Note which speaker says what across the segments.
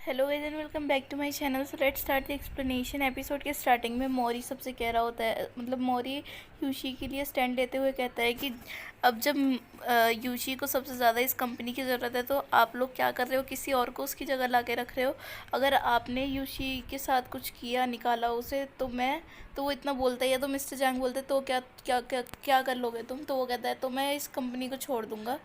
Speaker 1: Hello guys and welcome back to my channel. So let's start the explanation. Episode के starting में मौरी सबसे कह रहा होता है, मतलब मौरी यूशी के लिए स्टैंड लेते हुए कहता है कि अब जब यूशी को सबसे ज़्यादा इस कंपनी की ज़रूरत है तो आप लोग क्या कर रहे हो, किसी और को उसकी जगह ला के रख रहे हो। अगर आपने यूशी के साथ कुछ किया, निकाला उसे, तो वो इतना बोलता ही है। तो मिस्टर जैंग बोलते तो क्या क्या क्या क्या कर लोगे तुम। तो वो कहता है तो मैं इस कंपनी को छोड़ दूँगा,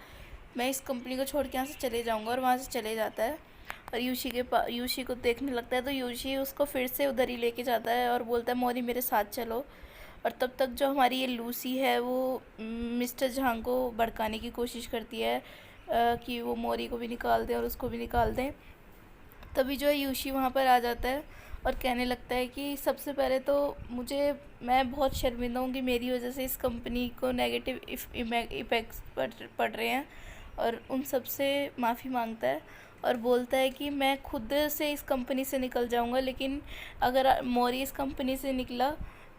Speaker 1: मैं इस कंपनी को छोड़ के यहाँ से चले जाऊँगा। और वहाँ से चले जाता है और यूशी को देखने लगता है। तो यूशी उसको फिर से उधर ही लेके जाता है और बोलता है मौरी मेरे साथ चलो। और तब तक जो हमारी ये लूसी है वो मिस्टर झांग को भड़काने की कोशिश करती है कि वो मौरी को भी निकाल दें और उसको भी निकाल दें। तभी जो है यूशी वहाँ पर आ जाता है और कहने लगता है कि सबसे पहले तो मैं बहुत शर्मिंदा हूँ कि मेरी वजह से इस कंपनी को नेगेटिव इफेक्ट्स पड़ रहे हैं, और उन सब से माफ़ी मांगता है और बोलता है कि मैं खुद से इस कंपनी से निकल जाऊंगा, लेकिन अगर मौरी इस कंपनी से निकला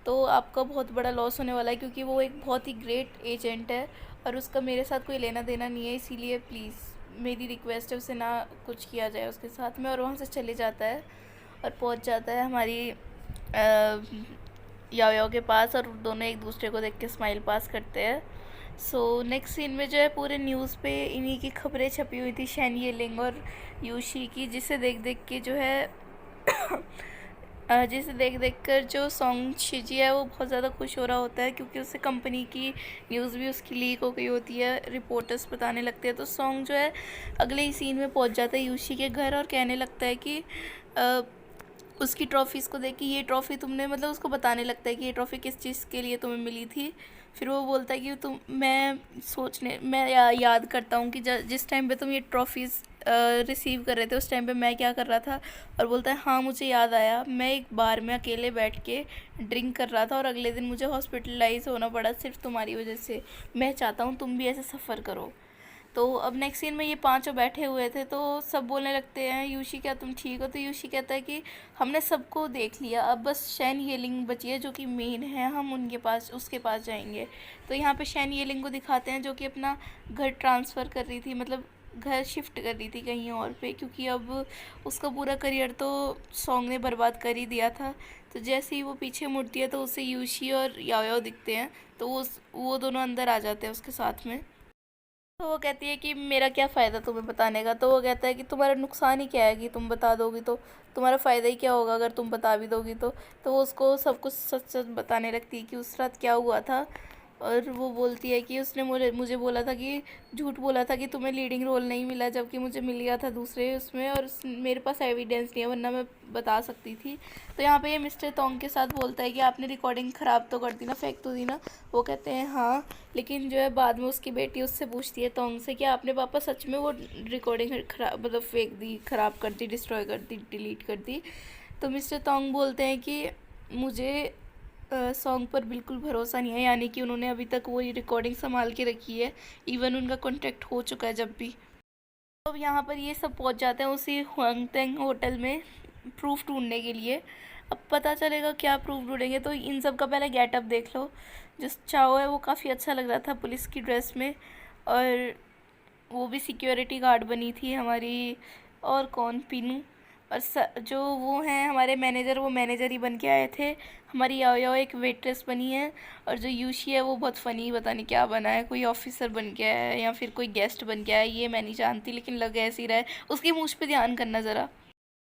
Speaker 1: तो आपका बहुत बड़ा लॉस होने वाला है, क्योंकि वो एक बहुत ही ग्रेट एजेंट है और उसका मेरे साथ कोई लेना देना नहीं है। इसीलिए प्लीज़ मेरी रिक्वेस्ट है उसे ना कुछ किया जाए उसके साथ में। और वहाँ से चले जाता है और पहुँच जाता है हमारी याओ याओ के पास, और दोनों एक दूसरे को देख के स्माइल पास करते हैं। सो नेक्स्ट सीन में जो है पूरे न्यूज़ पे इन्हीं की खबरें छपी हुई थी, शैन येलिंग और यूशी की, जिसे देख देख के जो है जिसे देख देख कर जो सॉन्ग शिजी है वो बहुत ज़्यादा खुश हो रहा होता है, क्योंकि उससे कंपनी की न्यूज़ भी उसकी लीक हो गई होती है, रिपोर्टर्स बताने लगते हैं। तो सॉन्ग जो है अगले ही सीन में पहुंच जाता है यूशी के घर और कहने लगता है कि उसकी ट्रॉफ़ीज़ को देख के ये ट्रॉफ़ी तुमने, मतलब उसको बताने लगता है कि ये ट्रॉफ़ी किस चीज़ के लिए तुम्हें मिली थी। फिर वो बोलता है कि मैं याद करता हूँ कि जिस टाइम पे तुम ये ट्रॉफ़ीज़ रिसीव कर रहे थे उस टाइम पे मैं क्या कर रहा था। और बोलता है हाँ मुझे याद आया, मैं एक बार में अकेले बैठ के ड्रिंक कर रहा था और अगले दिन मुझे हॉस्पिटलाइज होना पड़ा सिर्फ तुम्हारी वजह से। मैं चाहता हूँ तुम भी ऐसे सफ़र करो। तो अब नेक्स्ट सीन में ये पांचों बैठे हुए थे, तो सब बोलने लगते हैं यूशी क्या तुम ठीक हो। तो यूशी कहता है कि हमने सबको देख लिया, अब बस शैन येलिंग बची है जो कि मेन है, हम उसके पास जाएंगे। तो यहाँ पे शैन येलिंग को दिखाते हैं जो कि अपना घर ट्रांसफ़र कर रही थी, मतलब घर शिफ्ट कर रही थी कहीं और पे, क्योंकि अब उसका पूरा करियर तो सॉन्ग ने बर्बाद कर ही दिया था। तो जैसे ही वो पीछे मुड़ती है तो उसे यूशी और याओ याओ दिखते हैं, तो वो दोनों अंदर आ जाते हैं उसके साथ में। तो वो कहती है कि मेरा क्या फ़ायदा तुम्हें बताने का। तो वो कहता है कि तुम्हारा नुकसान ही क्या है, कि तुम बता दोगी तो तुम्हारा फ़ायदा ही क्या होगा अगर तुम बता भी दोगी तो वो उसको सब कुछ सच सच बताने लगती है कि उस रात क्या हुआ था। और वो बोलती है कि उसने मुझे बोला था कि झूठ बोला था कि तुम्हें लीडिंग रोल नहीं मिला, जबकि मुझे मिल गया था दूसरे उसमें, और मेरे पास एविडेंस नहीं है, वरना मैं बता सकती थी। तो यहाँ पे ये मिस्टर तोंग के साथ बोलता है कि आपने रिकॉर्डिंग ख़राब तो कर दी ना, फेंक तो दी ना। वो कहते हैं हाँ, लेकिन जो है बाद में उसकी बेटी उससे पूछती है तोंग से कि आपने पापा सच में वो रिकॉर्डिंग खराब, मतलब फेंक दी, ख़राब कर दी, डिस्ट्रॉय कर दी, डिलीट कर दी। तो मिस्टर तोंग बोलते हैं कि मुझे सॉन्ग पर बिल्कुल भरोसा नहीं है, यानी कि उन्होंने अभी तक वो रिकॉर्डिंग संभाल के रखी है, इवन उनका कॉन्टैक्ट हो चुका है जब भी। तो अब यहाँ पर ये सब पहुँच जाते हैं उसी हुआंगटेंग होटल में प्रूफ ढूंढने के लिए। अब पता चलेगा क्या प्रूफ ढूंढेंगे। तो इन सब का पहले गेटअप देख लो। जो चाओ है वो काफ़ी अच्छा लग रहा था पुलिस की ड्रेस में, और वो भी सिक्योरिटी गार्ड बनी थी हमारी, और कौन, पीनू। और जो वो हैं हमारे मैनेजर, वो मैनेजर ही बन के आए थे। हमारी याओ याओ एक वेट्रेस बनी है, और जो यूशी है वो बहुत फ़नी, पता नहीं क्या बना है, कोई ऑफिसर बन गया है या फिर कोई गेस्ट बन गया है, ये मैं नहीं जानती, लेकिन लग ऐसे ही रहा है। उसकी मूछ पे ध्यान करना ज़रा।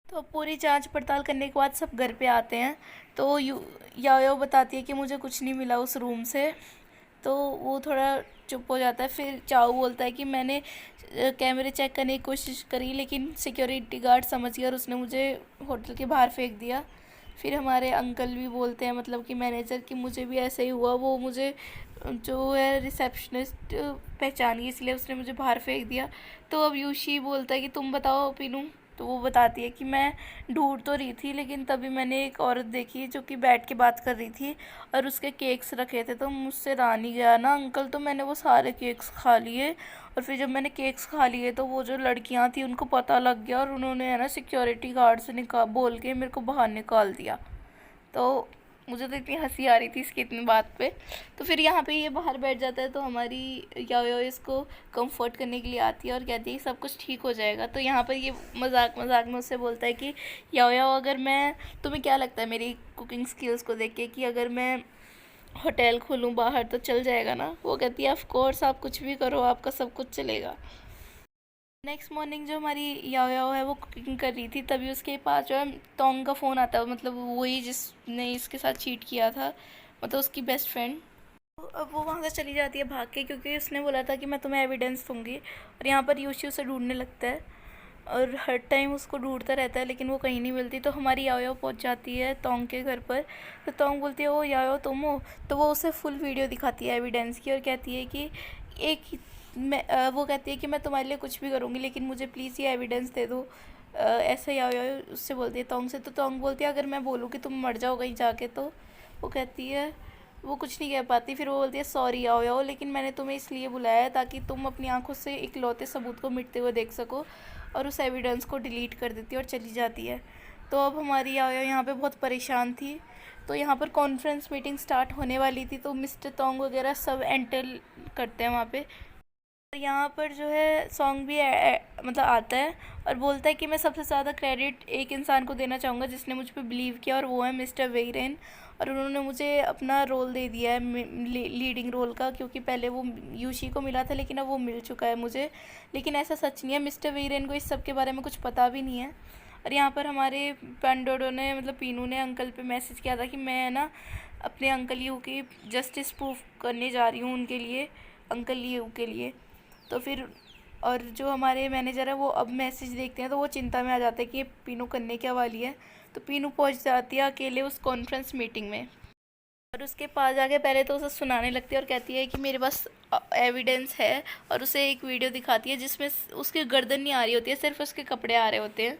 Speaker 1: तो पूरी जांच पड़ताल करने के बाद सब घर पे आते हैं। तो याओ याओ बताती है कि मुझे कुछ नहीं मिला उस रूम से। तो वो थोड़ा चुप हो जाता है। फिर चाओ बोलता है कि मैंने कैमरे चेक करने की कोशिश करी, लेकिन सिक्योरिटी गार्ड समझ गया और उसने मुझे होटल के बाहर फेंक दिया। फिर हमारे अंकल भी बोलते हैं, मतलब कि मैनेजर, कि मुझे भी ऐसा ही हुआ, वो मुझे जो है रिसेप्शनिस्ट पहचानी, इसलिए उसने मुझे बाहर फेंक दिया। तो अब यूशी बोलता है कि तुम बताओ पीनू। तो वो बताती है कि मैं ढूंढ तो रही थी, लेकिन तभी मैंने एक औरत देखी जो कि बैठ के बात कर रही थी और उसके केक्स रखे थे, तो मुझसे रहा नहीं गया ना अंकल, तो मैंने वो सारे केक्स खा लिए। और फिर जब मैंने केक्स खा लिए तो वो जो लड़कियां थी उनको पता लग गया, और उन्होंने है ना सिक्योरिटी गार्ड से बोल के मेरे को बाहर निकाल दिया। तो मुझे तो इतनी हंसी आ रही थी इसकी इतनी बात पे। तो फिर यहाँ पे ये बाहर बैठ जाता है, तो हमारी याओ इसको कंफर्ट करने के लिए आती है और कहती है कि सब कुछ ठीक हो जाएगा। तो यहाँ पर ये मजाक मजाक में उससे बोलता है कि याओ अगर मैं, तुम्हें क्या लगता है मेरी कुकिंग स्किल्स को देख के कि अगर मैं होटल खोलूँ बाहर तो चल जाएगा ना? वो कहती है ऑफ कोर्स, आप कुछ भी करो, आपका सब कुछ चलेगा। नेक्स्ट मॉर्निंग जो हमारी याओ है वो कुकिंग कर रही थी, तभी उसके पास जो है तोंग का फ़ोन आता है, मतलब वही जिसने इसके साथ चीट किया था, मतलब उसकी बेस्ट फ्रेंड। अब वो वहाँ से चली जाती है भाग के, क्योंकि उसने बोला था कि मैं तुम्हें एविडेंस दूंगी। और यहाँ पर यूशी उसे ढूंढने लगता है और हर टाइम उसको ढूंढता रहता है, लेकिन वो कहीं नहीं मिलती। तो हमारी याओ पहुँच जाती है तोंग के घर पर। तो तोंग बोलती है ओ याओ तुम हो? तो वो उसे फुल वीडियो दिखाती है एविडेंस की और कहती है कि वो कहती है कि मैं तुम्हारे लिए कुछ भी करूँगी, लेकिन मुझे प्लीज़ ये एविडेंस दे दो। ऐसे याओ उससे बोलती है तोंग से। तो तोंग बोलती है अगर मैं बोलूँ कि तुम मर जाओ कहीं जाके तो? वो कहती है, वो कुछ नहीं कह पाती। फिर वो बोलती है सॉरी याओ, लेकिन मैंने तुम्हें इसलिए बुलाया है ताकि तुम अपनी आंखों से इकलौते सबूत को मिटते हुए देख सको। और उस एविडेंस को डिलीट कर देती है और चली जाती है। तो अब हमारी याओ यहाँ पे बहुत परेशान थी। तो यहाँ पर कॉन्फ्रेंस मीटिंग स्टार्ट होने वाली थी, तो मिस्टर तोंग वगैरह सब एंटर करते हैं वहाँ पे। यहाँ पर जो है सॉन्ग भी मतलब आता है और बोलता है कि मैं सबसे ज़्यादा क्रेडिट एक इंसान को देना चाहूँगा जिसने मुझ पर बिलीव किया, और वो है मिस्टर वेइरेन। और उन्होंने मुझे अपना रोल दे दिया है लीडिंग रोल का, क्योंकि पहले वो यूशी को मिला था लेकिन अब वो मिल चुका है मुझे। लेकिन ऐसा सच नहीं है, मिस्टर वेइरेन को इस सब के बारे में कुछ पता भी नहीं है। और यहाँ पर हमारे पेंडोडो ने, मतलब पीनू ने अंकल पे मैसेज किया था कि मैं ना अपने अंकल यू की जस्टिस प्रूफ करने जा रही हूँ उनके लिए, अंकल यू के लिए। तो फिर और जो हमारे मैनेजर है वो अब मैसेज देखते हैं तो वो चिंता में आ जाते हैं कि ये पीनू करने क्या वाली है। तो पीनू पहुंच जाती है अकेले उस कॉन्फ्रेंस मीटिंग में और उसके पास जाके पहले तो उसे सुनाने लगती है और कहती है कि मेरे पास एविडेंस है। और उसे एक वीडियो दिखाती है जिसमें उसकी गर्दन नहीं आ रही होती है, सिर्फ उसके कपड़े आ रहे होते हैं।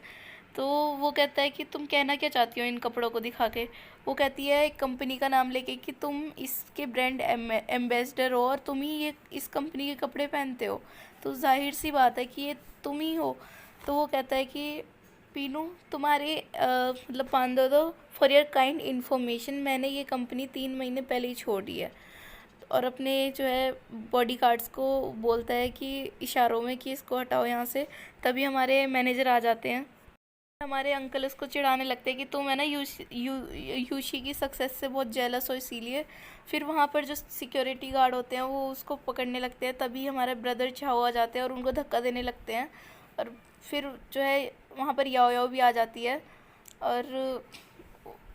Speaker 1: तो वो कहता है कि तुम कहना क्या चाहती हो इन कपड़ों को दिखा के? वो कहती है एक कंपनी का नाम लेके कि तुम इसके ब्रांड एम्बेसडर हो और तुम ही ये इस कंपनी के कपड़े पहनते हो, तो जाहिर सी बात है कि ये तुम ही हो। तो वो कहता है कि पीनू तुम्हारे मतलब 5 दो फॉर योर काइंड इन्फॉर्मेशन, मैंने ये कंपनी 3 महीने पहले ही छोड़ दी है। और अपने जो है बॉडी गार्ड्स को बोलता है कि इशारों में कि इसको हटाओ यहाँ से। तभी हमारे मैनेजर आ जाते हैं। हमारे अंकल उसको चिढ़ाने लगते हैं कि तुम है ना यूशी की सक्सेस से बहुत जेलस हो इसीलिए। फिर वहाँ पर जो सिक्योरिटी गार्ड होते हैं वो उसको पकड़ने लगते हैं, तभी हमारे ब्रदर चाओ आ जाते हैं और उनको धक्का देने लगते हैं। और फिर जो है वहाँ पर याओ याओ भी आ जाती है और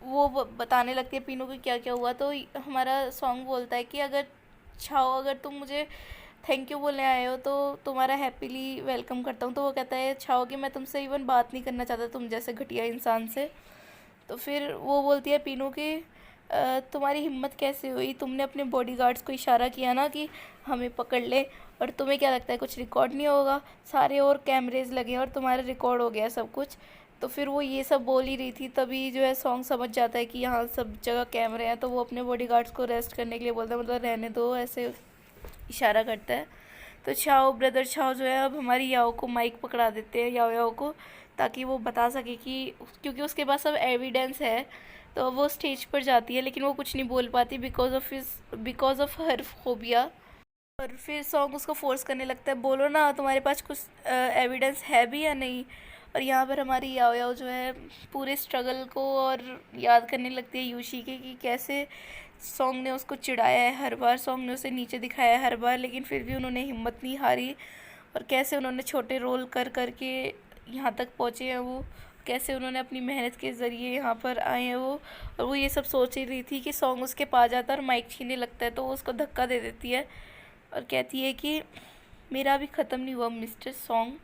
Speaker 1: वो बताने लगती है पीनू को क्या क्या हुआ। तो हमारा सॉन्ग बोलता है कि अगर चाओ अगर तुम मुझे थैंक यू बोलने आए हो तो तुम्हारा हैप्पीली वेलकम करता हूँ। तो वो कहता है चाहो कि मैं तुमसे इवन बात नहीं करना चाहता तुम जैसे घटिया इंसान से। तो फिर वो बोलती है पीनू कि तुम्हारी हिम्मत कैसे हुई? तुमने अपने बॉडीगार्ड्स को इशारा किया ना कि हमें पकड़ ले, और तुम्हें क्या लगता है कुछ रिकॉर्ड नहीं होगा? सारे और कैमरेज लगे और तुम्हारा रिकॉर्ड हो गया सब कुछ। तो फिर वो ये सब बोल ही रही थी, तभी जो है सॉन्ग समझ जाता है कि यहाँ सब जगह कैमरे हैं। तो वो अपने बॉडीगार्ड्स को रेस्ट करने के लिए बोलता है, मतलब रहने दो, ऐसे इशारा करता है। तो छाओ ब्रदर छाओ जो है अब हमारी याओ को माइक पकड़ा देते हैं, याओ याओ को, ताकि वो बता सके कि क्योंकि उसके पास अब एविडेंस है। तो वो स्टेज पर जाती है लेकिन वो कुछ नहीं बोल पाती बिकॉज ऑफ हर फोबिया। और फिर सॉन्ग उसको फोर्स करने लगता है, बोलो ना तुम्हारे पास कुछ एविडेंस है भी या नहीं। और यहाँ पर हमारी याओ याओ जो है पूरे स्ट्रगल को और याद करने लगती है यूशी के कि कैसे सॉन्ग ने उसको चिढ़ाया है हर बार, सॉन्ग ने उसे नीचे दिखाया है हर बार, लेकिन फिर भी उन्होंने हिम्मत नहीं हारी। और कैसे उन्होंने छोटे रोल कर कर के यहाँ तक पहुँचे हैं वो, कैसे उन्होंने अपनी मेहनत के ज़रिए यहाँ पर आए हैं वो। और वो ये सब सोच ही रही थी कि सॉन्ग उसके पास जाता है और माइक छीनने लगता है, तो वो उसको धक्का दे देती है और कहती है कि मेरा अभी ख़त्म नहीं हुआ मिस्टर सॉन्ग।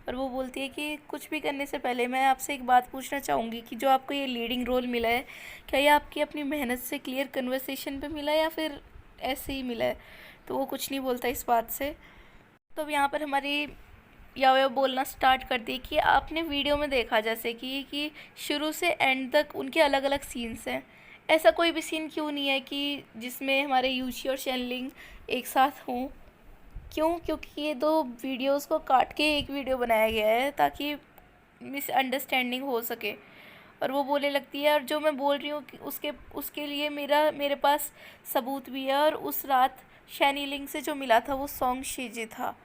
Speaker 1: और वो बोलती है कि कुछ भी करने से पहले मैं आपसे एक बात पूछना चाहूँगी कि जो आपको ये लीडिंग रोल मिला है, क्या ये आपकी अपनी मेहनत से क्लियर कन्वर्सेशन पे मिला है या फिर ऐसे ही मिला है? तो वो कुछ नहीं बोलता इस बात से। तो अब यहाँ पर हमारी याओ बोलना स्टार्ट करती है कि आपने वीडियो में देखा जैसे कि शुरू से एंड तक उनके अलग अलग सीन्स हैं, ऐसा कोई भी सीन क्यों नहीं है कि जिसमें हमारे यूशी और शेनलिंग एक साथ हों? क्यों? क्योंकि ये दो वीडियोस को काट के एक वीडियो बनाया गया है ताकि मिसअंडरस्टैंडिंग हो सके। और वो बोलने लगती है, और जो मैं बोल रही हूँ कि उसके उसके लिए मेरे पास सबूत भी है, और उस रात शैनी लिंग से जो मिला था वो सॉन्ग शीजी था।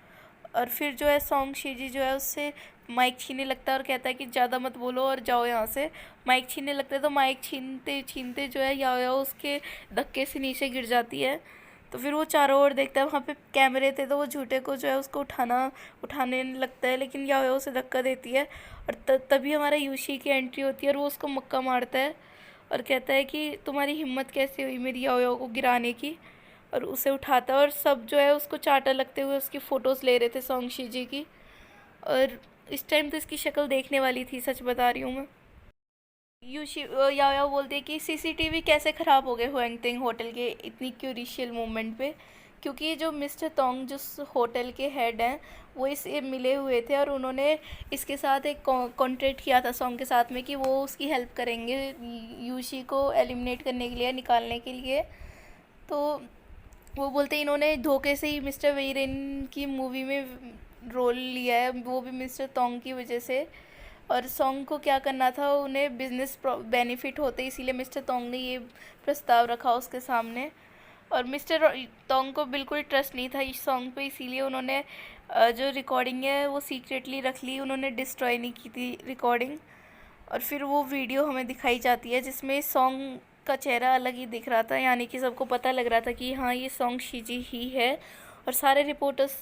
Speaker 1: और फिर जो है सॉन्ग शीजी जो है उससे माइक छीनने लगता है और कहता है कि ज़्यादा मत बोलो और जाओ यहाँ से। माइक छीनने लगता है तो माइक छीनते छीनते जो है याओ उसके धक्के से नीचे गिर जाती है। तो फिर वो चारों ओर देखता है, वहाँ पे कैमरे थे, तो वो झूठे को जो है उसको उठाने लगता है, लेकिन याओ उसे धक्का देती है। और तभी हमारा यूशी की एंट्री होती है और वो उसको मक्का मारता है और कहता है कि तुम्हारी हिम्मत कैसे हुई मेरी याओ को गिराने की। और उसे उठाता है और सब जो है उसको चाटा लगते हुए उसकी फ़ोटोज़ ले रहे थे सॉन्ग शीजी की। और इस टाइम तो इसकी शक्ल देखने वाली थी, सच बता रही हूँ मैं। याओ बोलते हैं कि सीसीटीवी कैसे ख़राब हो गए हुएंगटिंग होटल के इतनी क्यूरिशियल मोमेंट पे, क्योंकि जो मिस्टर तोंग जिस होटल के हेड हैं वो इससे मिले हुए थे और उन्होंने इसके साथ एक कॉन्ट्रैक्ट किया था सॉन्ग के साथ में कि वो उसकी हेल्प करेंगे यूशी को एलिमिनेट करने के लिए, निकालने के लिए। तो वो बोलते हैं इन्होंने धोखे से ही मिस्टर वेरेन की मूवी में रोल लिया है, वो भी मिस्टर तोंग की वजह से। और सॉन्ग को क्या करना था, उन्हें बिजनेस बेनिफिट होते, इसीलिए मिस्टर तोंग ने ये प्रस्ताव रखा उसके सामने। और मिस्टर तोंग को बिल्कुल ट्रस्ट नहीं था इस सॉन्ग पे, इसीलिए उन्होंने जो रिकॉर्डिंग है वो सीक्रेटली रख ली, उन्होंने डिस्ट्रॉय नहीं की थी रिकॉर्डिंग। और फिर वो वीडियो हमें दिखाई जाती है जिसमें सॉन्ग का चेहरा अलग ही दिख रहा था, यानी कि सबको पता लग रहा था कि हाँ ये सॉन्ग शीजी ही है। और सारे रिपोर्टर्स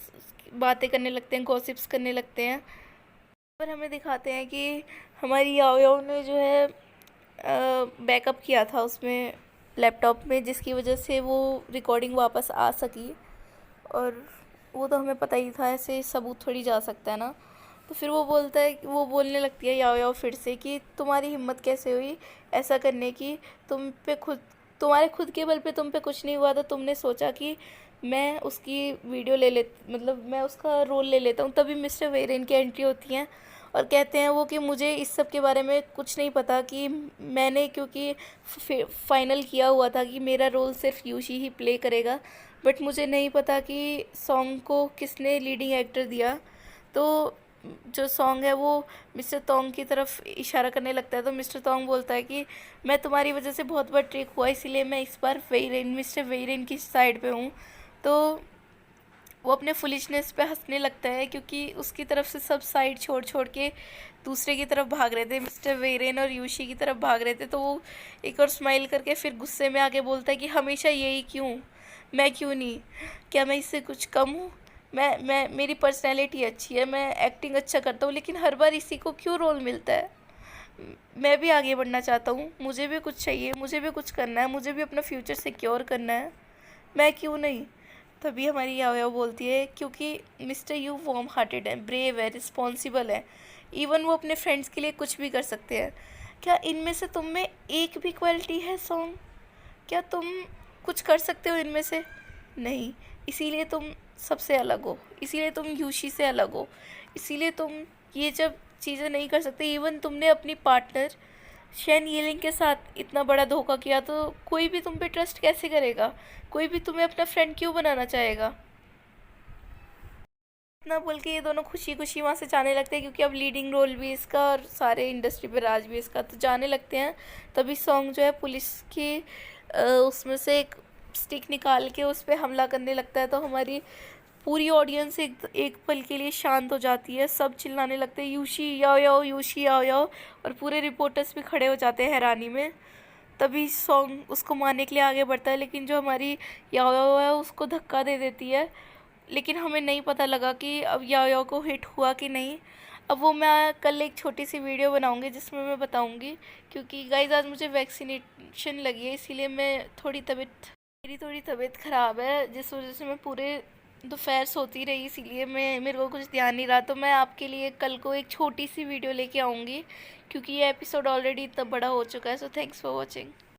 Speaker 1: बातें करने लगते हैं, गॉसिप्स करने लगते हैं। पर हमें दिखाते हैं कि हमारी याओ याओ ने जो है बैकअप किया था उसमें लैपटॉप में, जिसकी वजह से वो रिकॉर्डिंग वापस आ सकी। और वो तो हमें पता ही था, ऐसे सबूत थोड़ी जा सकता है ना। तो फिर वो बोलने लगती है याओ याओ फिर से कि तुम्हारी हिम्मत कैसे हुई ऐसा करने की, तुम्हारे खुद के बल पे तुम पे कुछ नहीं हुआ तो तुमने सोचा कि मैं उसकी वीडियो ले ले, मतलब मैं उसका रोल ले लेता हूँ। तभी मिस्टर वेरेन की एंट्री होती है और कहते हैं वो कि मुझे इस सब के बारे में कुछ नहीं पता, कि मैंने क्योंकि फाइनल किया हुआ था कि मेरा रोल सिर्फ यूशी ही प्ले करेगा, बट मुझे नहीं पता कि सॉन्ग को किसने लीडिंग एक्टर दिया। तो जो सॉन्ग है वो मिस्टर तोंग की तरफ इशारा करने लगता है। तो मिस्टर तोंग बोलता है कि मैं तुम्हारी वजह से बहुत बार ट्रिक हुआ, इसीलिए मैं इस बार मिस्टर वेरेन की साइड पे हूँ। तो वो अपने फुलिशनेस पे हंसने लगता है, क्योंकि उसकी तरफ से सब साइड छोड़ छोड़ के दूसरे की तरफ भाग रहे थे, मिस्टर वेरेन और यूशी की तरफ भाग रहे थे। तो वो एक और स्माइल करके फिर गुस्से में आके बोलता है कि हमेशा यही क्यों, मैं क्यों नहीं, क्या मैं इससे कुछ कम हूँ? मैं मेरी पर्सनैलिटी अच्छी है, मैं एक्टिंग अच्छा करता हूँ, लेकिन हर बार इसी को क्यों रोल मिलता है? मैं भी आगे बढ़ना चाहता हूँ, मुझे भी कुछ चाहिए, मुझे भी कुछ करना है, मुझे भी अपना फ्यूचर सिक्योर करना है, मैं क्यों नहीं? तभी हमारी याओ याओ बोलती है क्योंकि मिस्टर यू वार्म हार्टेड है, ब्रेव है, रिस्पॉन्सिबल है, इवन वो अपने फ्रेंड्स के लिए कुछ भी कर सकते हैं। क्या इनमें से तुम में एक भी क्वालिटी है सॉन्ग? क्या तुम कुछ कर सकते हो इनमें से? नहीं। इसीलिए तुम सबसे अलग हो, इसीलिए तुम यूशी से अलग हो, इसीलिए तुम ये जब चीज़ें नहीं कर सकते। इवन तुमने अपनी पार्टनर शेन यिलिंग के साथ इतना बड़ा धोखा किया, तो कोई भी तुम पे ट्रस्ट कैसे करेगा? कोई भी तुम्हें अपना फ्रेंड क्यों बनाना चाहेगा? इतना बोल के ये दोनों खुशी खुशी वहाँ से जाने लगते हैं, क्योंकि अब लीडिंग रोल भी इसका और सारे इंडस्ट्री पे राज भी इसका, तो जाने लगते हैं। तभी सॉन्ग जो है पुलिस की उसमें से एक स्टिक निकाल के उस पर हमला करने लगता है। तो हमारी पूरी ऑडियंस एक पल के लिए शांत हो जाती है, सब चिल्लाने लगते हैं यूशी याओ याओ, यूशी याओ याओ, और पूरे रिपोर्टर्स भी खड़े हो जाते हैं हैरानी में। तभी सॉन्ग उसको मारने के लिए आगे बढ़ता है, लेकिन जो हमारी याओ याओ है उसको धक्का दे देती है। लेकिन हमें नहीं पता लगा कि अब याओ याओ को हिट हुआ कि नहीं। अब वो मैं कल एक छोटी सी वीडियो बनाऊंगी जिसमें मैं बताऊंगी, क्योंकि गाइज आज मुझे वैक्सीनेशन लगी है, इसीलिए मेरी थोड़ी तबीयत ख़राब है, जिस वजह से मैं पूरे दोपहर सोती रही, इसीलिए मेरे को कुछ ध्यान नहीं रहा। तो मैं आपके लिए कल को एक छोटी सी वीडियो लेके आऊँगी, क्योंकि ये एपिसोड ऑलरेडी इतना बड़ा हो चुका है। So thanks for watching.